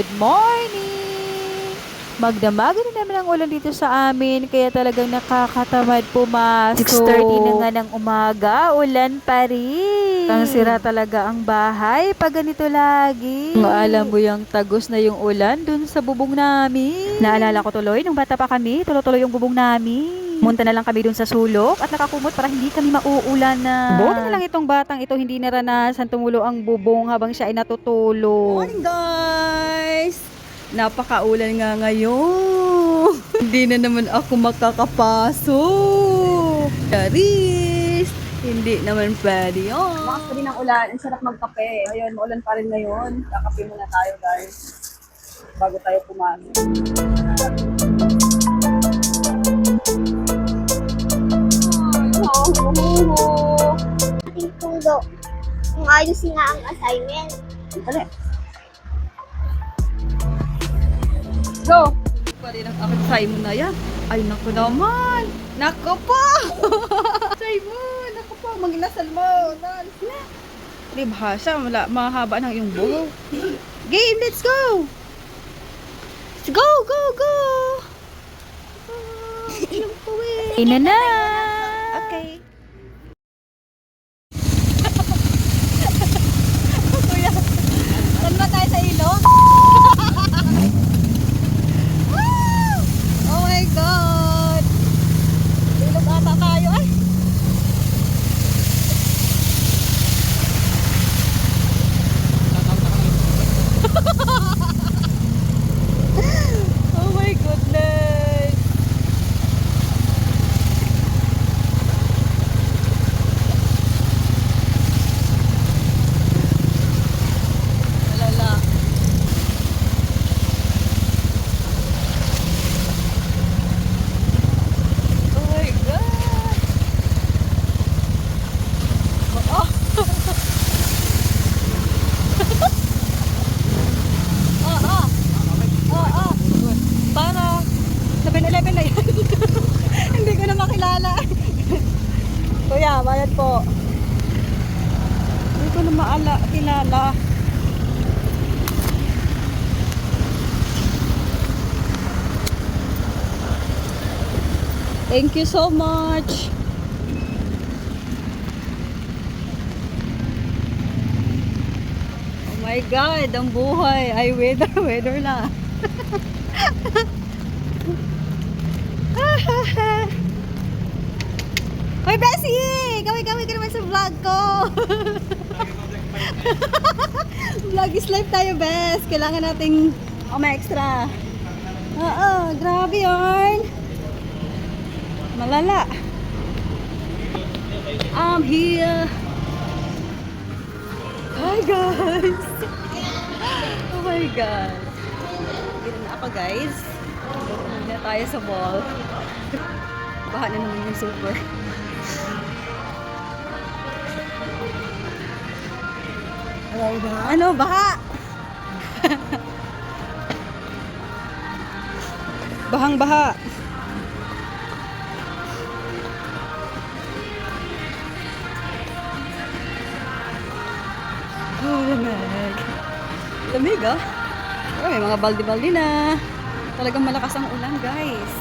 Good morning! Magdamagan na naman ang ulan dito sa amin, kaya talagang nakakatamad pumasok. 6:30 na nga ng umaga, ulan pa rin. Ang sira talaga ang bahay pag ganito lagi. Nga alam mo yung tagos na yung ulan dun sa bubong namin. Naalala ko tuloy, nung bata pa kami, tuloy-tuloy yung bubong namin. Munta na lang kami dun sa sulok at nakakumot para hindi kami mauulan na. Buti na lang itong batang ito hindi naranasan tumulo ang bubong habang siya ay natutulog. Morning guys! Napakaulan nga ngayon. Hindi na naman ako makakapasok. Charis! Hindi naman pwede yun. Lakas pa din ang ulan. Ang sarap magkape. Ayun, maulan pa rin ngayon. Kakape muna tayo guys. Bago tayo pumasok. Ating tulo. Kung ayusin nga ang assignment. Dali. Go! Pa rin ang aking Simon na yan. Ay, naku naman. Naku po! Simon, naku po. Mag-inasal mo. Nalis na. Di ba siya? Mahaba ng iyong buhok. Game, let's go! Let's go, go, go! Ilang po eh. Ina na! Okay. Kuya, saan ba tayo sa ilog? Oh my God! Ilog ata tayo ay! Oh my goodness! Malala. Oh my God! Oh! Oo. Para 7-Eleven na yan. Hindi ko na makilala. Kuya, bayad po. Hindi ko na kilala. Thank you so much. Oh my God, ang buhay ay weather na. Hoy, Bessie! Kaway-kaway ka naman sa vlog ko. Vlog is life tayo, Bes. Kailangan nating extra. Oo, grabe yarn. Malala. I'm here. Hi, guys. Oh my God. Dito na ako, guys. Dito na tayo sa mall. Baha na naman yung super. Ano, baha? Bahang-baha. Oh, lamig. Lamig, ah. Oh, may mga balde-balde na. Talagang malakas ang ulan, guys.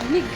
Lamig.